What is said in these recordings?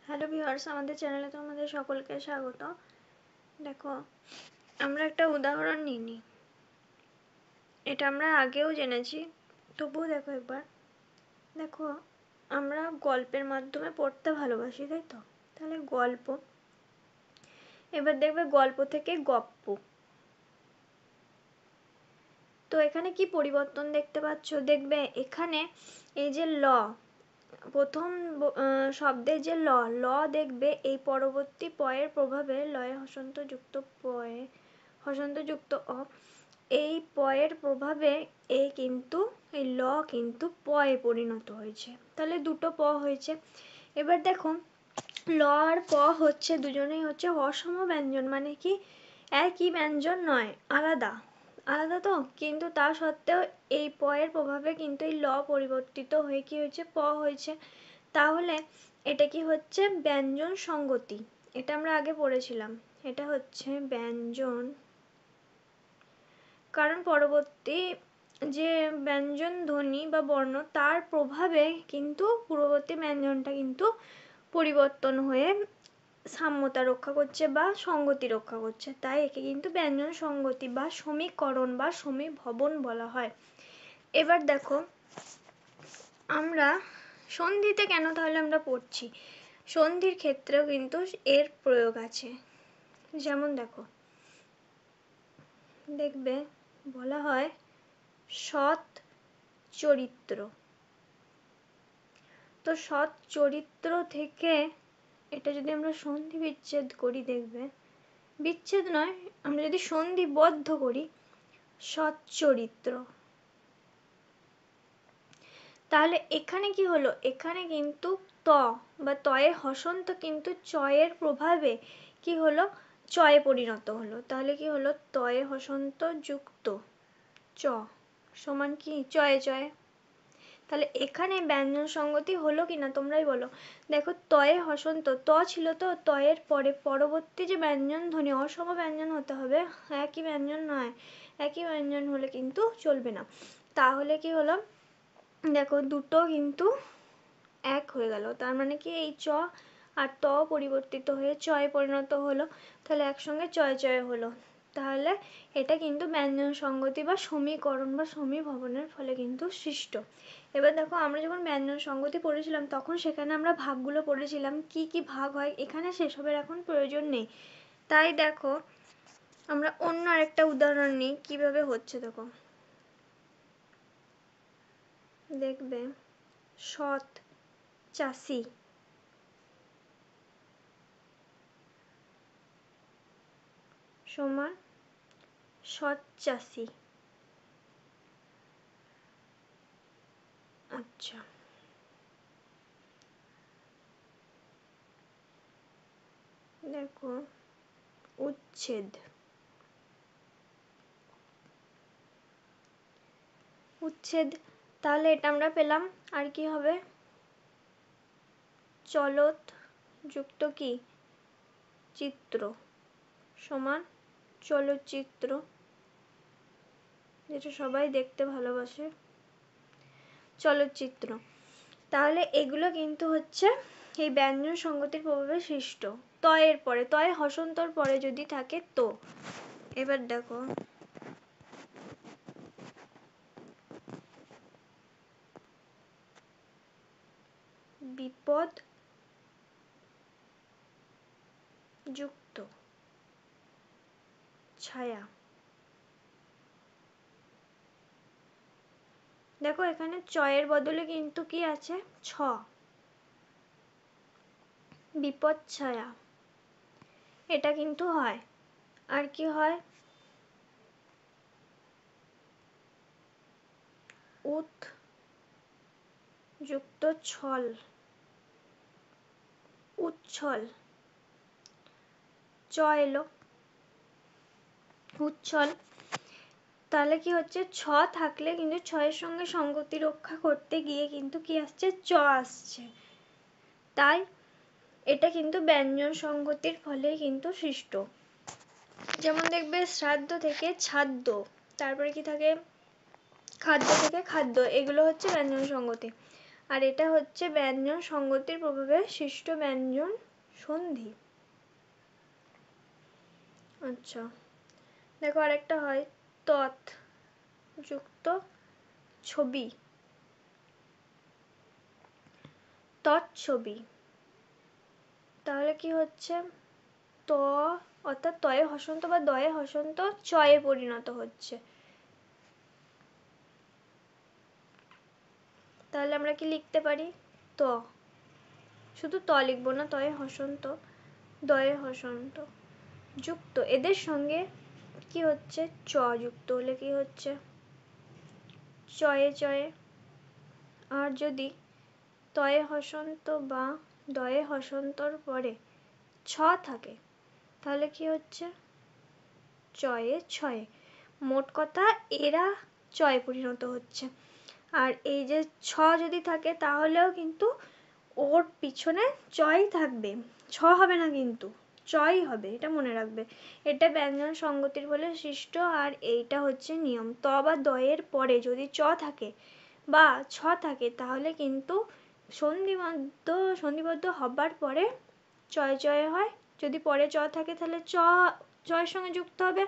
Hello viewers, আমাদের চ্যানেলে তোমাদের সকলকে স্বাগত। দেখো, আমরা একটা উদাহরণ নিই। এটা আমরা আগেও জেনেছি, তবুও দেখো একবার। দেখো, আমরা গল্পের মাধ্যমে পড়তে ভালোবাসি, তাই তো? তাহলে গল্প, এবার দেখবে গল্প থেকে গপ্প। তো এখানে কি পরিবর্তন দেখতে পাচ্ছ? দেখবে এখানে এই যে ল, প্রথম শব্দের যে ল, ল দেখবে এই পরবর্তী পয়ের প্রভাবে লয়ে হসন্ত যুক্ত পয়ে হসন্ত যুক্ত অ, এই পয়ের প্রভাবে এই কিন্তু এই ল কিন্তু পয়ে পরিণত হয়েছে। তাহলে দুটো প হয়েছে। এবার দেখো, ল আর প হচ্ছে দুজনেই হচ্ছে অসম ব্যঞ্জন, মানে কি একই ব্যঞ্জন নয়, আলাদা আলাদা তো, কিন্তু তা সত্ত্বেও এই প এর প্রভাবে কিন্তু এই ল পরিবর্তিত হয়ে কি হয়েছে, প হয়েছে। তাহলে এটা কি হচ্ছে, ব্যঞ্জন সংগতি। এটা আমরা আগে পড়েছিলাম, এটা হচ্ছে ব্যঞ্জন, কারণ পরবর্তী যে ব্যঞ্জন ধ্বনি বা বর্ণ তার প্রভাবে কিন্তু পূর্ববর্তী ব্যঞ্জনটা কিন্তু পরিবর্তন হয়ে সাম্যতা রক্ষা করছে বা সঙ্গতি রক্ষা করছে, তাই একে কিন্তু ব্যঞ্জন সংগতি বা সমীকরণ বা সমীভবন বলা হয়। এবার দেখো, আমরা সন্ধিতে কেন তাহলে আমরা পড়ছি, সন্ধির ক্ষেত্রেও কিন্তু এর প্রয়োগ আছে। যেমন দেখো, দেখবে বলা হয় সৎ চরিত্র। তো সৎ চরিত্র থেকে এটা যদি আমরা সন্ধি বিচ্ছেদ করি, দেখবে বিচ্ছেদ নয়, আমরা যদি সন্ধিবদ্ধ করি, সৎ চরিত্র, তাহলে এখানে কি হলো, এখানে কিন্তু ত বা তয়ে হসন্ত কিন্তু চয়ের প্রভাবে কি হলো, চয়ে পরিণত হলো। তাহলে কি হলো, তয়ে হসন্ত যুক্ত চ সমান কি চয়ে চয়ে। তাহলে এখানে ব্যঞ্জন সংগতি হলো কিনা তোমরাই বলো। দেখো, তয়ে হসন্ত, ত ছিল তো, তয়ের পরে পরবর্তী যে ব্যঞ্জন ধ্বনি অসম ব্যঞ্জন হতে হবে, একই ব্যঞ্জন নয়, একই ব্যঞ্জন হলে কিন্তু চলবে না। তাহলে কি হলো, দেখো দুটো কিন্তু এক হয়ে গেল, তার মানে কি এই চ আর ত পরিবর্তিত হয়ে চয়ে পরিণত হলো, তাহলে একসঙ্গে চয়ে চয়ে হলো। তাহলে এটা কিন্তু ব্যঞ্জন সংগতি বা সমীকরণ বা সমীভবনের ফলে কিন্তু সৃষ্ট। এবার দেখো, আমরা যখন ব্যঞ্জন সংগতি পড়েছিলাম তখন সেখানে আমরা ভাগগুলো পড়েছিলাম, কি কি ভাগ হয়, এখানে সেসবের এখন প্রয়োজন নেই। তাই দেখো, আমরা অন্য আরেকটা উদাহরণ নিই কিভাবে হচ্ছে। দেখো, দেখবে সৎ চাষি, সমান সৎ চাষি। আচ্ছা, দেখো উচ্ছেদ, উচ্ছেদ, তাহলে এটা আমরা পেলাম। আর কি হবে, চলত যুক্ত কি চিত্র সমান চলচ্চিত্র, যেটা সবাই দেখতে ভালোবাসে, চলচ্চিত্র। তাহলে এগুলো কিন্তু হচ্ছে এই ব্যঞ্জন সংগতির প্রভাবে সৃষ্ট, তয়ের পরে, তয়ে হসন্তর পরে যদি থাকে তো। এবার দেখো, বিপদ যুক্ত ছায়া। দেখো, এখানে চয়ের বদলে কিন্তু কি আছে, ছ, বিপদ ছায়া, এটা কিন্তু হয়। আর কি হয়, উৎ যুক্ত ছল, উচ্ছল, চ এলো উচ্ছল। তাহলে কি হচ্ছে, ছ থাকলে কিন্তু ছয়ের সঙ্গে সঙ্গতি রক্ষা করতে গিয়ে কিন্তু কি আসছে, চ আসছে। তাই এটা কিন্তু ব্যঞ্জন সংগতির ফলে কিন্তু সৃষ্ট। যেমন দেখবে শ্রাদ্ধ থেকে ছাদ্য, তারপরে কি থাকে, খাদ্য থেকে খাদ্য, এগুলো হচ্ছে ব্যঞ্জন সংগতি। আর এটা হচ্ছে ব্যঞ্জন সংগতির প্রভাবে সৃষ্ট ব্যঞ্জন সন্ধি। আচ্ছা, দেখো আরেকটা হয় তৎ যুক্ত ছবি, তৎছবি। তাহলে কি হচ্ছে, ত অর্থাৎ তয়ে হসন্ত বা দয়ে হসন্ত চয়ে পরিণত হচ্ছে। তাহলে আমরা কি লিখতে পারি, ত, শুধু ত লিখবো না, তয়ে হসন্ত, দয়ে হসন্ত যুক্ত, এদের সঙ্গে কি হচ্ছে, চ যুক্ত হলে কি হচ্ছে, চয়ে চয়ে। আর যদি তয়ে হসন্ত বা দয়ে হসন্তর পরে ছ থাকে তাহলে কি হচ্ছে, চয়ে ছয়ে। মোট কথা এরা চয়ে পরিণত হচ্ছে। আর এই যে ছ যদি থাকে তাহলেও কিন্তু ওর পিছনে চই থাকবে, ছ হবে না কিন্তু চই হবে, এটা মনে রাখবে। এটা ব্যঞ্জন সংগতির বলে সৃষ্ট। আর এইটা হচ্ছে নিয়ম, ত বা দয়ের পরে যদি চ থাকে বা ছ থাকে তাহলে কিন্তু সন্ধিবদ্ধ হবার পরে চয়ে চয়ে হয়। যদি পরে চ থাকে তাহলে চ চয়ের সঙ্গে যুক্ত হবে,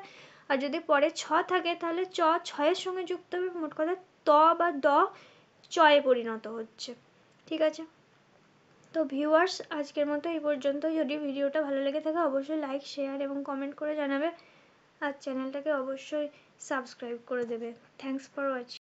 আর যদি পরে ছ থাকে তাহলে চ ছয়ের সঙ্গে যুক্ত হবে। মোট কথা ত বা দ চয়ে পরিণত হচ্ছে। ঠিক আছে, তো ভিউয়ার্স আজকের মতো এই পর্যন্ত। যদি ভিডিওটা ভালো লেগে থাকে অবশ্যই লাইক, শেয়ার এবং কমেন্ট করে জানাবে, আর চ্যানেলটাকে অবশ্যই সাবস্ক্রাইব করে দেবে। Thanks for watching.